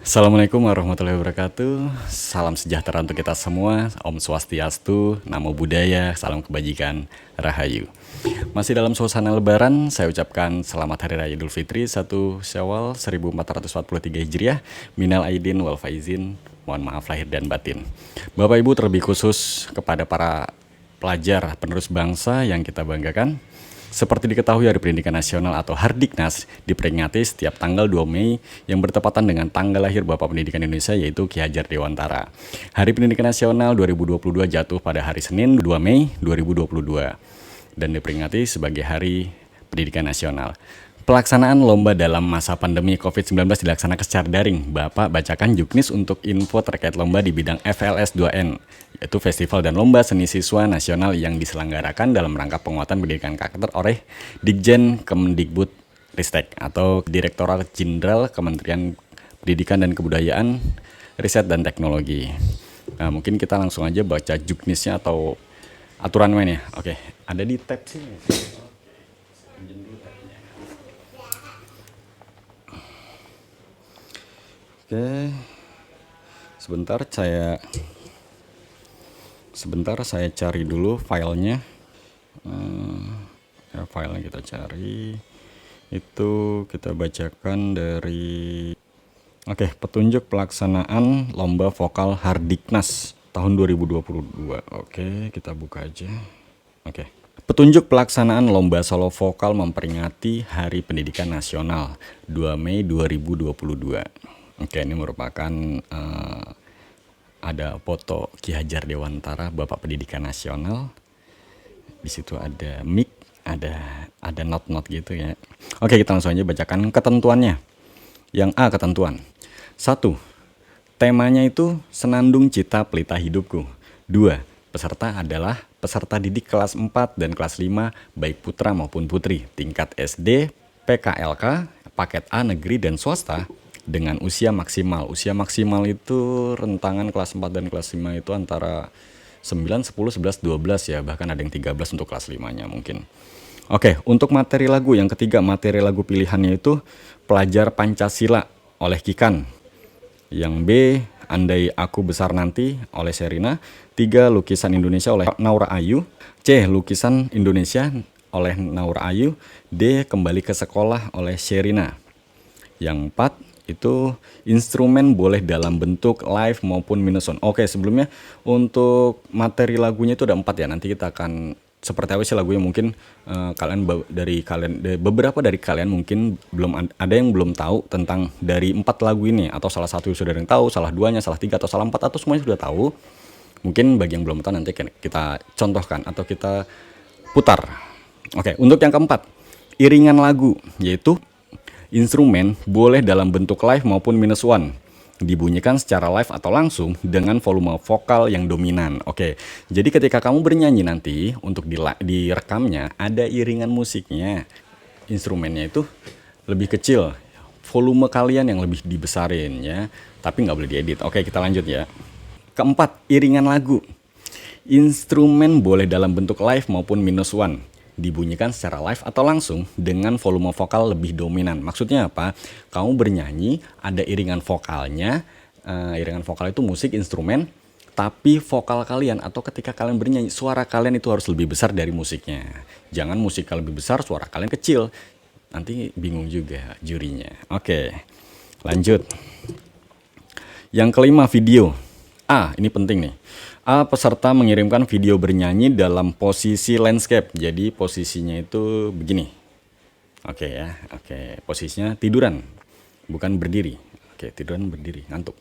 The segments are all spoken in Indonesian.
Assalamualaikum warahmatullahi wabarakatuh. Salam sejahtera untuk kita semua. Om Swastiastu, Namo Buddhaya, salam kebajikan, Rahayu. Masih dalam suasana lebaran, saya ucapkan selamat Hari Raya Idul Fitri 1 Syawal 1443 Hijriah. Minal aidin wal faizin, mohon maaf lahir dan batin. Bapak Ibu, terlebih khusus kepada para pelajar penerus bangsa yang kita banggakan. Seperti diketahui, Hari Pendidikan Nasional atau Hardiknas diperingati setiap tanggal 2 Mei yang bertepatan dengan tanggal lahir Bapak Pendidikan Indonesia, yaitu Ki Hajar Dewantara. Hari Pendidikan Nasional 2022 jatuh pada hari Senin 2 Mei 2022 dan diperingati sebagai Hari Pendidikan Nasional. Pelaksanaan lomba dalam masa pandemi COVID-19 dilaksanakan secara daring. Bapak bacakan juknis untuk info terkait lomba di bidang FLS 2N, yaitu Festival dan Lomba Seni Siswa Nasional yang diselenggarakan dalam rangka penguatan pendidikan karakter oleh Ditjen Kemendikbud Ristek atau Direktorat Jenderal Kementerian Pendidikan dan Kebudayaan, Riset dan Teknologi. Nah, mungkin kita langsung aja baca juknisnya atau aturan main ya. Oke, ada di tab sini. Oke, sebentar saya cari dulu filenya. Filenya kita cari. Itu kita bacakan dari petunjuk pelaksanaan lomba vokal Hardiknas tahun 2022. Oke, kita buka aja. Petunjuk pelaksanaan lomba solo vokal memperingati Hari Pendidikan Nasional 2 Mei 2022. Ini merupakan ada foto Ki Hajar Dewantara, Bapak Pendidikan Nasional. Di situ ada mic, ada not-not gitu ya. Kita langsung aja bacakan ketentuannya. Yang A, ketentuan. 1. Temanya itu Senandung Cita Pelita Hidupku. 2. Peserta adalah peserta didik kelas 4 dan kelas 5 baik putra maupun putri, tingkat SD, PKLK, paket A negeri dan swasta dengan usia maksimal. Usia maksimal itu rentangan kelas 4 dan kelas 5 itu antara 9, 10, 11, 12 ya. Bahkan ada yang 13 untuk kelas 5-nya mungkin. Untuk materi lagu yang ketiga, materi lagu pilihannya itu Pelajar Pancasila oleh Kikan. Yang B, Andai Aku Besar Nanti oleh Sherina. 3, Lukisan Indonesia oleh Naura Ayu. C, Lukisan Indonesia oleh Naura Ayu. D, Kembali ke Sekolah oleh Sherina. Yang 4 itu instrumen boleh dalam bentuk live maupun minus sound. Sebelumnya untuk materi lagunya itu ada 4 ya. Nanti kita akan seperti apa sih lagunya, mungkin beberapa dari kalian mungkin ada yang belum tahu tentang dari 4 lagu ini, atau salah satu sudah ada yang tahu, salah 2-nya, salah 3 atau salah 4, atau semuanya sudah tahu. Mungkin bagi yang belum tahu nanti kita contohkan atau kita putar. Untuk yang keempat, iringan lagu, yaitu instrumen boleh dalam bentuk live maupun minus one, dibunyikan secara live atau langsung dengan volume vokal yang dominan. Jadi ketika kamu bernyanyi nanti, untuk direkamnya ada iringan musiknya, instrumennya itu lebih kecil, volume kalian yang lebih dibesarin ya, tapi nggak boleh diedit. Kita lanjut ya. Keempat, iringan lagu, instrumen boleh dalam bentuk live maupun minus one, dibunyikan secara live atau langsung dengan volume vokal lebih dominan. Maksudnya apa? Kamu bernyanyi, ada iringan vokalnya. Iringan vokal itu musik instrumen, tapi vokal kalian atau ketika kalian bernyanyi, suara kalian itu harus lebih besar dari musiknya. Jangan musik lebih besar, suara kalian kecil. Nanti bingung juga jurinya. Lanjut. Yang kelima, video. A, ini penting nih. A, peserta mengirimkan video bernyanyi dalam posisi landscape. Jadi posisinya itu begini. Posisinya tiduran, bukan berdiri. Tiduran berdiri, ngantuk.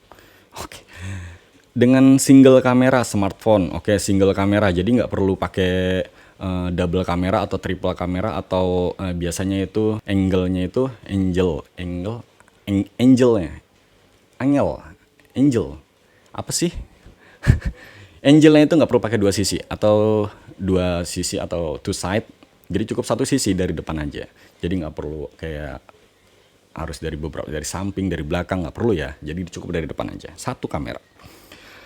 Dengan single kamera smartphone. Single kamera. Jadi nggak perlu pakai double kamera atau triple kamera, atau biasanya itu angle-nya itu angel. Apa sih? Angelnya itu nggak perlu pakai dua sisi atau two side, jadi cukup satu sisi dari depan aja. Jadi nggak perlu kayak harus dari samping, dari belakang, nggak perlu ya. Jadi cukup dari depan aja, satu kamera.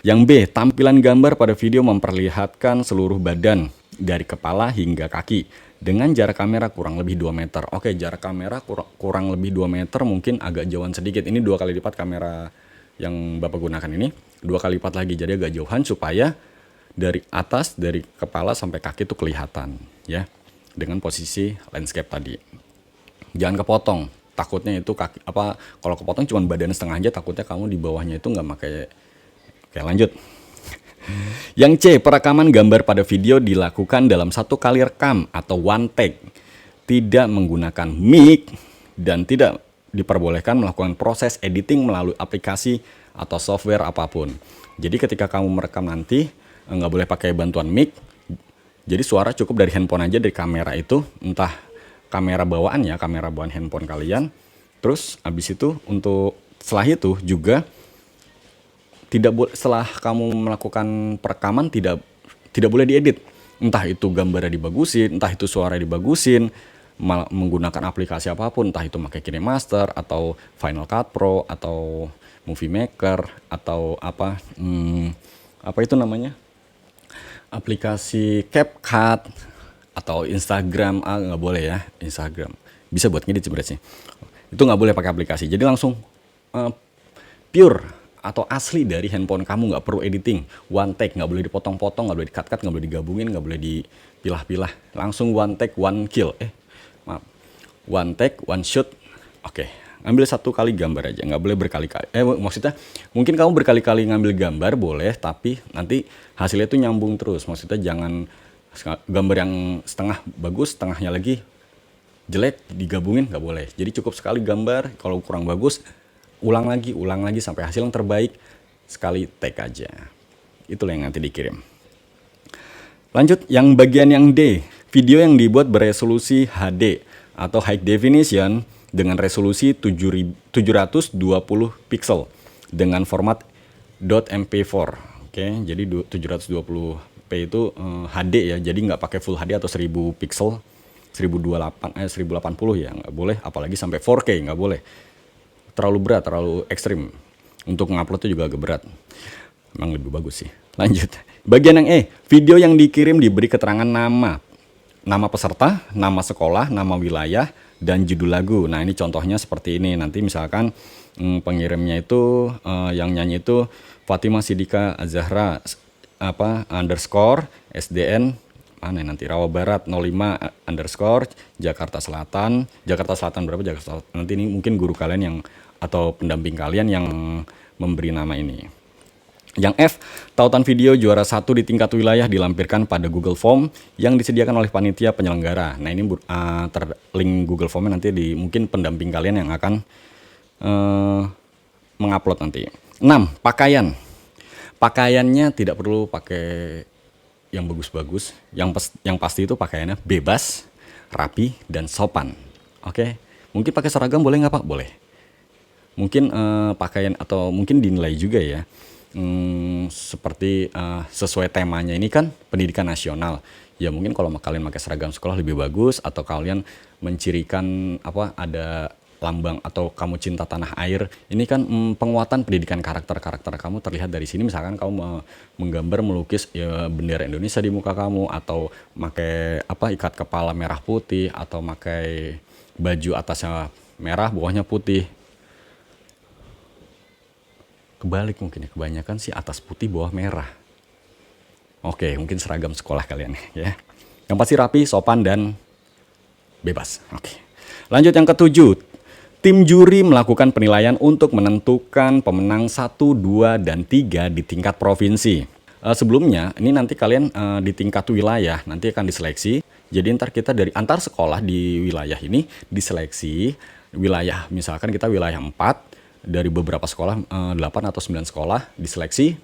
Yang B, tampilan gambar pada video memperlihatkan seluruh badan dari kepala hingga kaki dengan jarak kamera kurang lebih 2 meter. Jarak kamera kurang lebih 2 meter, mungkin agak jauhan sedikit. Ini 2 kali lipat kamera yang Bapak gunakan ini 2 kali lipat lagi, jadi agak jauhan supaya dari atas, dari kepala sampai kaki itu kelihatan ya, dengan posisi landscape tadi. Jangan kepotong, takutnya itu kaki apa, kalau kepotong cuma badan setengah aja, takutnya kamu di bawahnya itu nggak pakai. Oke, lanjut. Yang C, perekaman gambar pada video dilakukan dalam 1 kali rekam atau one take, tidak menggunakan mic, dan tidak diperbolehkan melakukan proses editing melalui aplikasi atau software apapun. Jadi ketika kamu merekam nanti nggak boleh pakai bantuan mic, jadi suara cukup dari handphone aja, dari kamera itu, entah kamera bawaan ya, kamera bawaan handphone kalian. Terus habis itu untuk setelah itu juga tidak boleh, setelah kamu melakukan perekaman tidak boleh diedit. Entah itu gambarnya dibagusin, entah itu suara dibagusin, menggunakan aplikasi apapun, entah itu pakai KineMaster atau Final Cut Pro atau Movie Maker atau apa itu namanya, aplikasi CapCut atau Instagram. Nggak boleh ya, Instagram bisa buat ngedit sebenarnya sih, itu nggak boleh pakai aplikasi. Jadi langsung pure atau asli dari handphone kamu, nggak perlu editing, one take, nggak boleh dipotong-potong, nggak boleh di-cut-cut, nggak boleh digabungin, nggak boleh dipilah-pilah, langsung one take one kill, one take one shoot. Oke, ambil 1 kali gambar aja, nggak boleh berkali-kali. Maksudnya mungkin kamu berkali-kali ngambil gambar boleh, tapi nanti hasilnya itu nyambung terus. Maksudnya jangan gambar yang setengah bagus, setengahnya lagi jelek digabungin, nggak boleh. Jadi cukup sekali gambar, kalau kurang bagus ulang lagi sampai hasil yang terbaik, sekali take aja. Itulah yang nanti dikirim. Lanjut, yang bagian yang D, video yang dibuat beresolusi HD atau high definition dengan resolusi 720 pixel dengan format .mp4. Oke, jadi 720p itu HD ya, jadi nggak pakai full HD atau 1000 pixel, 1080 ya, nggak boleh, apalagi sampai 4K nggak boleh. Terlalu berat, terlalu ekstrim. Untuk nguploadnya juga agak berat. Emang lebih bagus sih. Lanjut. Bagian yang E, video yang dikirim diberi keterangan nama peserta, nama sekolah, nama wilayah, dan judul lagu. Nah ini contohnya seperti ini. Nanti misalkan pengirimnya itu yang nyanyi itu Fatimah Sidika Azahra underscore SDN mana nanti Rawa Barat 05 underscore Jakarta Selatan berapa, Jakarta Selatan. Nanti ini mungkin guru kalian yang atau pendamping kalian yang memberi nama ini. Yang F, tautan video juara 1 di tingkat wilayah dilampirkan pada Google Form yang disediakan oleh panitia penyelenggara. Nah ini terlink Google Formnya nanti di mungkin pendamping kalian yang akan mengupload nanti. 6, pakaian. Pakaiannya tidak perlu pakai yang bagus-bagus, yang pasti itu pakaiannya bebas, rapi, dan sopan. Oke, mungkin pakai seragam boleh nggak Pak? Boleh. Mungkin pakaian atau mungkin dinilai juga ya, seperti sesuai temanya ini kan pendidikan nasional. Ya mungkin kalau kalian pakai seragam sekolah lebih bagus, atau kalian mencirikan ada lambang atau kamu cinta tanah air. Ini kan penguatan pendidikan karakter kamu terlihat dari sini. Misalkan kamu menggambar melukis ya bendera Indonesia di muka kamu, atau pakai ikat kepala merah putih, atau pakai baju atasnya merah bawahnya putih. Kebalik mungkin ya, kebanyakan sih atas putih bawah merah. Oke, mungkin seragam sekolah kalian ya. Yang pasti rapi, sopan, dan bebas. Oke. Lanjut yang ke-7. Tim juri melakukan penilaian untuk menentukan pemenang 1, 2, dan 3 di tingkat provinsi. Sebelumnya, ini nanti kalian di tingkat wilayah nanti akan diseleksi. Jadi ntar kita dari antar sekolah di wilayah ini diseleksi. Wilayah, misalkan kita wilayah 4, dari beberapa sekolah, 8 atau 9 sekolah diseleksi,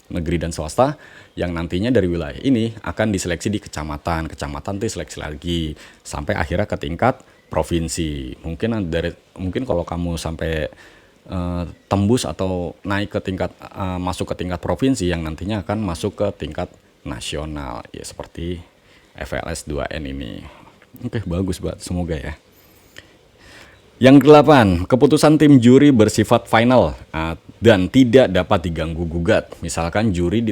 negeri dan swasta, yang nantinya dari wilayah ini akan diseleksi di kecamatan. Kecamatan itu seleksi lagi, sampai akhirnya ke tingkat provinsi. Mungkin kalau kamu sampai tembus atau naik ke tingkat masuk ke tingkat provinsi, yang nantinya akan masuk ke tingkat nasional ya, seperti FLS 2N ini. Oke, bagus banget, semoga ya. Yang ke-8, keputusan tim juri bersifat final dan tidak dapat diganggu gugat. Misalkan juri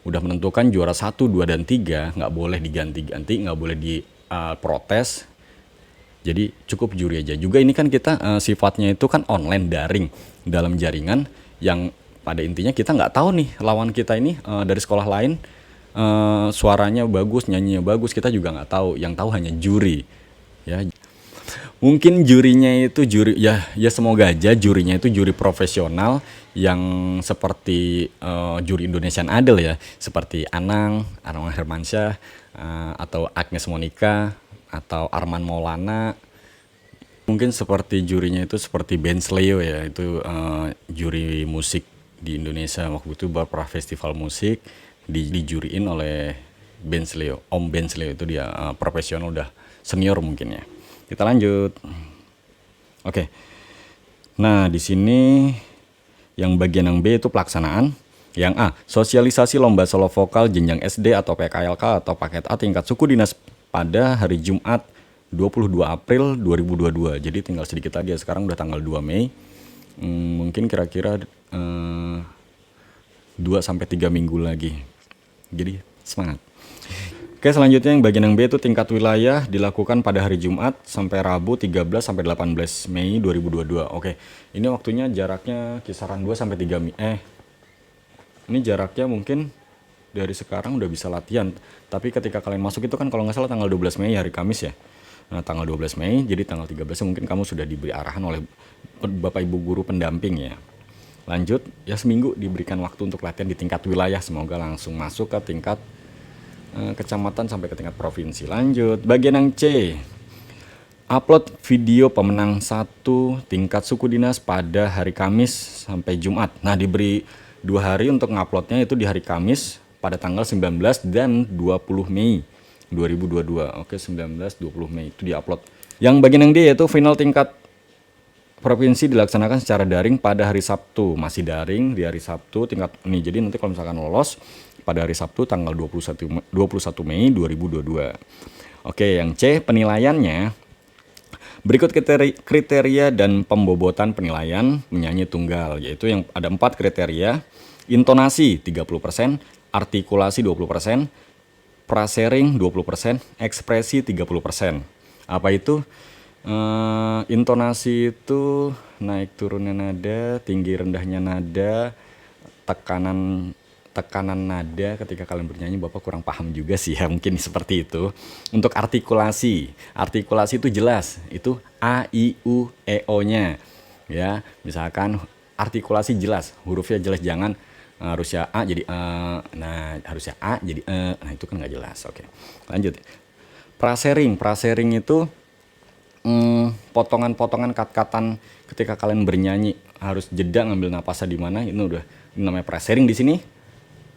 udah menentukan juara 1, 2, dan 3, nggak boleh diganti-ganti, nggak boleh diprotes. Jadi cukup juri aja. Juga ini kan kita sifatnya itu kan online, daring, dalam jaringan, yang pada intinya kita nggak tahu nih lawan kita ini dari sekolah lain suaranya bagus, nyanyinya bagus, kita juga nggak tahu. Yang tahu hanya juri. Ya, mungkin jurinya itu juri ya semoga aja jurinya itu juri profesional yang seperti juri Indonesian Idol ya, seperti Anang Hermansyah, atau Agnes Monica atau Arman Maulana. Mungkin seperti jurinya itu seperti Ben Sleo ya, itu juri musik di Indonesia waktu itu beberapa festival musik dijuriin oleh Ben Sleo. Om Ben Sleo itu dia profesional, udah senior mungkin ya. Kita lanjut. Oke. Nah, di sini yang bagian yang B itu pelaksanaan. Yang A, sosialisasi lomba solo vokal jenjang SD atau PKLK atau paket A tingkat suku dinas pada hari Jumat 22 April 2022. Jadi tinggal sedikit lagi ya, sekarang udah tanggal 2 Mei. Mungkin kira-kira 2 sampai 3 minggu lagi. Jadi semangat. Oke, selanjutnya yang bagian yang B itu tingkat wilayah dilakukan pada hari Jumat sampai Rabu 13 sampai 18 Mei 2022. Oke, ini waktunya jaraknya kisaran 2 sampai 3 Mei. Ini jaraknya mungkin dari sekarang udah bisa latihan. Tapi ketika kalian masuk itu kan kalau nggak salah tanggal 12 Mei hari Kamis ya. Nah, tanggal 12 Mei, jadi tanggal 13 mungkin kamu sudah diberi arahan oleh Bapak Ibu guru pendamping ya. Lanjut, ya seminggu diberikan waktu untuk latihan di tingkat wilayah. Semoga langsung masuk ke tingkat kecamatan sampai ke tingkat provinsi. Lanjut, bagian yang C. Upload video pemenang 1 tingkat suku dinas pada hari Kamis sampai Jumat. Nah, diberi 2 hari untuk nguploadnya, itu di hari Kamis pada tanggal 19 dan 20 Mei 2022. Oke, 19-20 Mei itu diupload. Yang bagian yang D yaitu final tingkat provinsi dilaksanakan secara daring pada hari Sabtu. Masih daring di hari Sabtu tingkat ini. Jadi nanti kalau misalkan lolos pada hari Sabtu tanggal 21 Mei 2022. Oke, yang C penilaiannya. Berikut kriteria dan pembobotan penilaian penyanyi tunggal, yaitu yang ada 4 kriteria. Intonasi 30%, artikulasi 20%, prasering 20%, ekspresi 30%. Apa itu? Intonasi itu naik turunnya nada, tinggi rendahnya nada, tekanan nada ketika kalian bernyanyi. Bapak kurang paham juga sih ya, mungkin seperti itu. Untuk artikulasi itu jelas, itu A, I, U, E, O-nya ya. Misalkan artikulasi jelas, hurufnya jelas, jangan harusnya A jadi harusnya A jadi nah itu kan nggak jelas. Oke, lanjut. Prasering itu potongan-potongan kat-katan ketika kalian bernyanyi, harus jeda ngambil napasnya di mana, ini namanya prasering di sini.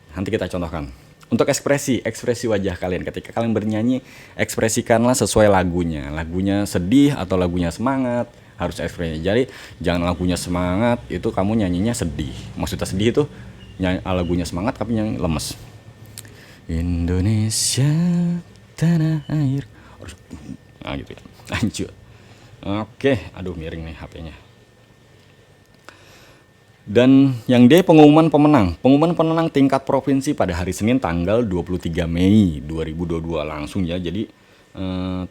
Nanti kita contohkan. Untuk ekspresi wajah kalian ketika kalian bernyanyi, ekspresikanlah sesuai lagunya. Lagunya sedih atau lagunya semangat, harus ekspresi. Jadi jangan lagunya semangat itu kamu nyanyinya sedih. Maksudnya sedih itu lagunya semangat tapi nyanyi lemes. Indonesia tanah air. Nah gitu ya. Lanjut. Oke, aduh miring nih HP-nya. Dan yang D pengumuman pemenang. Pengumuman pemenang tingkat provinsi pada hari Senin tanggal 23 Mei 2022 langsung ya. Jadi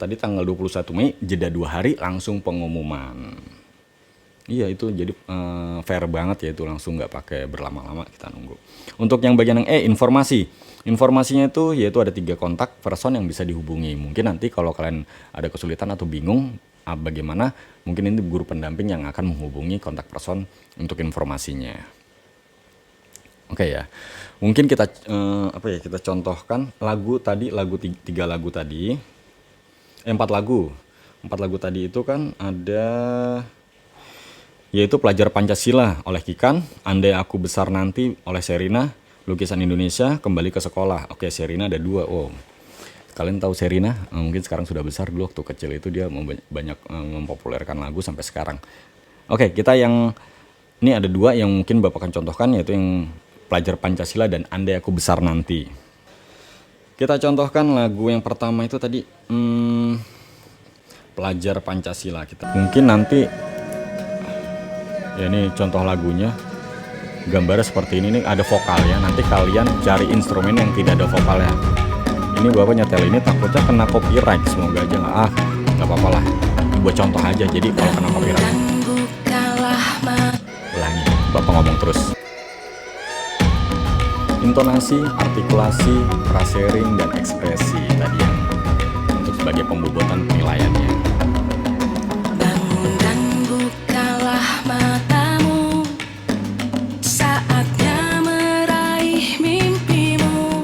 tadi tanggal 21 Mei jeda 2 hari langsung pengumuman. Iya itu jadi fair banget ya, itu langsung nggak pakai berlama-lama kita nunggu. Untuk yang bagian yang E informasinya itu yaitu ada 3 kontak person yang bisa dihubungi. Mungkin nanti kalau kalian ada kesulitan atau bingung bagaimana, mungkin ini guru pendamping yang akan menghubungi kontak person untuk informasinya. Oke ya, mungkin kita kita contohkan lagu tadi, 3 lagu tadi, 4 lagu tadi itu kan ada, yaitu Pelajar Pancasila oleh Kikan, Andai Aku Besar Nanti oleh Sherina, Lukisan Indonesia, Kembali ke Sekolah. Oke, Sherina ada 2. Oh, kalian tahu Sherina? Mungkin sekarang sudah besar, dulu waktu kecil itu dia banyak mempopulerkan lagu sampai sekarang. Oke, kita yang ini ada 2 yang mungkin Bapak akan contohkan, yaitu yang Pelajar Pancasila dan Andai Aku Besar Nanti. Kita contohkan lagu yang pertama itu tadi Pelajar Pancasila. Kita mungkin nanti ya ini contoh lagunya, gambarnya seperti ini nih, ada vokalnya. Nanti kalian cari instrumen yang tidak ada vokalnya. Ini Bapak nyetel ini takutnya kena copyright, semoga aja nggak apa-apa lah. Buat contoh aja, jadi kalau kena copyright. Ulangi, Bapak ngomong terus. intonasi, artikulasi, frasering, dan ekspresi tadi yang untuk sebagai pembobotan penilaiannya. Bangun dan bukalah matamu, saatnya meraih mimpimu.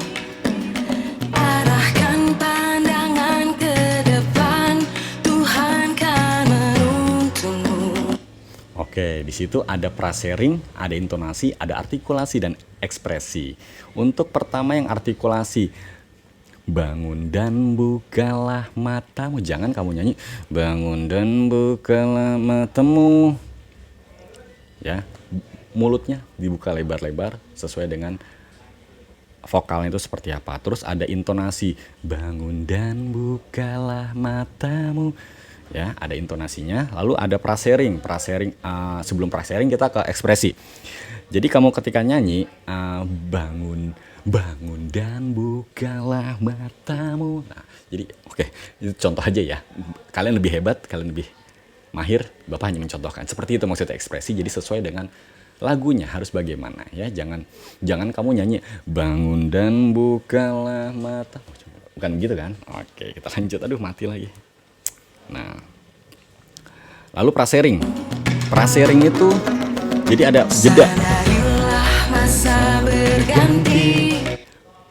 Arahkan pandangan ke depan, Tuhan kan menuntunmu. Oke, di situ ada frasering, ada intonasi, ada artikulasi dan ekspresi. Untuk pertama yang artikulasi, bangun dan bukalah matamu. Jangan kamu nyanyi bangun dan bukalah matamu. Ya, mulutnya dibuka lebar-lebar sesuai dengan vokalnya itu seperti apa. Terus ada intonasi, bangun dan bukalah matamu. Ya, ada intonasinya. Lalu ada frasering. Sebelum frasering kita ke ekspresi. Jadi kamu ketika nyanyi bangun dan bukalah matamu. Nah, jadi oke, itu contoh aja ya. Kalian lebih hebat, kalian lebih mahir, Bapak hanya mencontohkan. Seperti itu maksudnya ekspresi. Jadi sesuai dengan lagunya harus bagaimana ya. Jangan kamu nyanyi bangun dan bukalah mata. Bukan gitu kan? Oke, kita lanjut. Aduh, mati lagi. Nah, lalu frasering. Frasering itu jadi ada jeda. Sadarilah masa berganti.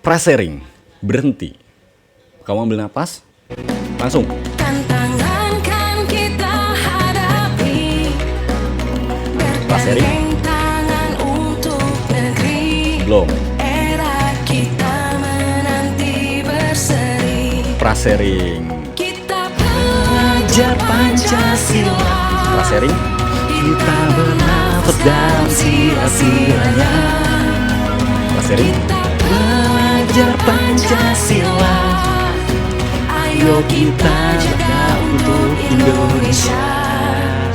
Frasering berhenti. Kamu ambil napas, langsung. Tantangan kan kita hadapi. Frasering Bergandeng tangan untuk negeri. belum. Era kita menanti berseri. Frasering. Kita belajar Pancasila. Frasering Kita bernafas dalam sila-silanya. frasering Kita belajar Pancasila. Ayo kita jaga untuk Indonesia.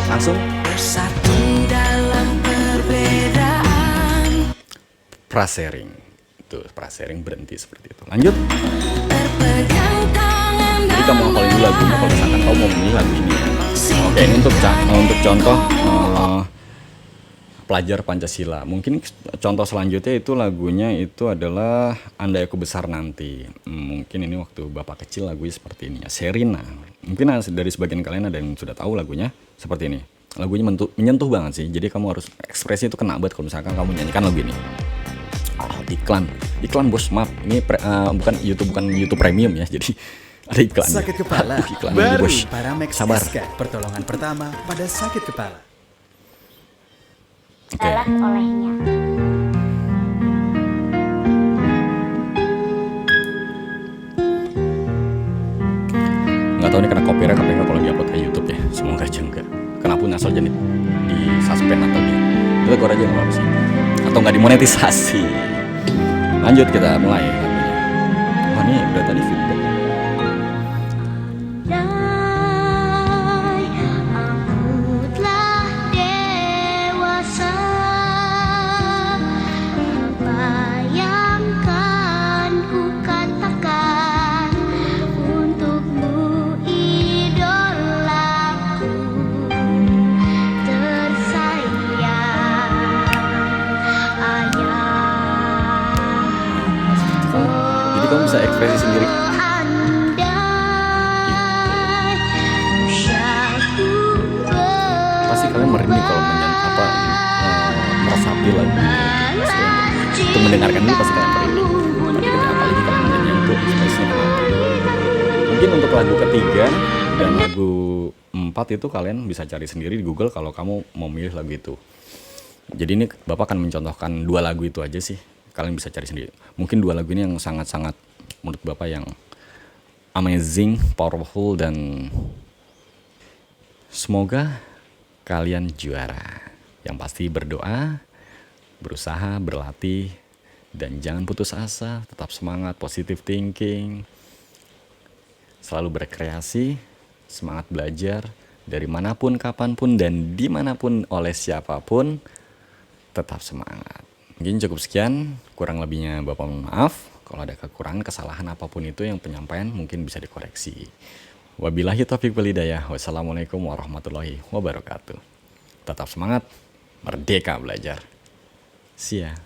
langsung. Bersatu dalam perbedaan. Frasering. Itu frasering berhenti seperti itu. Lanjut. Berpegang tangan Jadi kamu hafalin dulu lagunya kalau misalkan kamu mau memilih lagu ini ya. Oke, ini untuk contoh pelajar Pancasila. Mungkin contoh selanjutnya itu lagunya itu adalah Andai Aku Besar Nanti. Mungkin ini waktu Bapak kecil lagunya seperti ini ya. Sherina. Mungkin dari sebagian kalian ada yang sudah tahu lagunya seperti ini. Lagunya menyentuh banget sih. Jadi kamu harus ekspresi itu kena banget kalau misalkan kamu nyanyikan lagu ini. Oh, iklan bos, maaf. Ini bukan YouTube Premium ya. Jadi ada iklan. Sakit kepala, Iklan baru bos. Paramex Sabar. SK, pertolongan pertama pada sakit kepala. Oke. adalah olehnya. Nggak tahu ini kena copyright apa enggak kalau diupload ke YouTube ya. Semoga aja enggak. Kenapa asal jadi di suspend atau di tegur aja nggak apa sih. Atau nggak dimonetisasi. Lanjut kita mulai lagunya. Wah, ini udah tadi feedback. Andai aku telah dewasa, apa yang kan ku katakan untukmu idolaku tersayang, ayah. Jadi kamu bisa ekspresi sendiri. Pasti kalian merinding kalau meresapi lagu ini. Untuk mendengarkan ini pasti kalian merinding. Tapi ketika apalagi kalian menyanyi itu ekspresinya kena. Mungkin untuk lagu ketiga dan lagu 4 itu kalian bisa cari sendiri di Google kalau kamu mau milih lagu itu. Jadi ini Bapak akan mencontohkan 2 lagu itu aja sih. Kalian bisa cari sendiri. Mungkin 2 lagu ini yang sangat-sangat menurut Bapak yang amazing, powerful, dan semoga kalian juara. Yang pasti berdoa, berusaha, berlatih, dan jangan putus asa, tetap semangat, positive thinking, selalu berkreasi, semangat belajar, dari manapun, kapanpun, dan dimanapun oleh siapapun, tetap semangat. Mungkin cukup sekian, kurang lebihnya Bapak mohon maaf. Kalau ada kekurangan, kesalahan apapun itu yang penyampaian mungkin bisa dikoreksi. Wabillahi taufiq wal hidayah. Wassalamualaikum warahmatullahi wabarakatuh. Tetap semangat, merdeka belajar. See ya.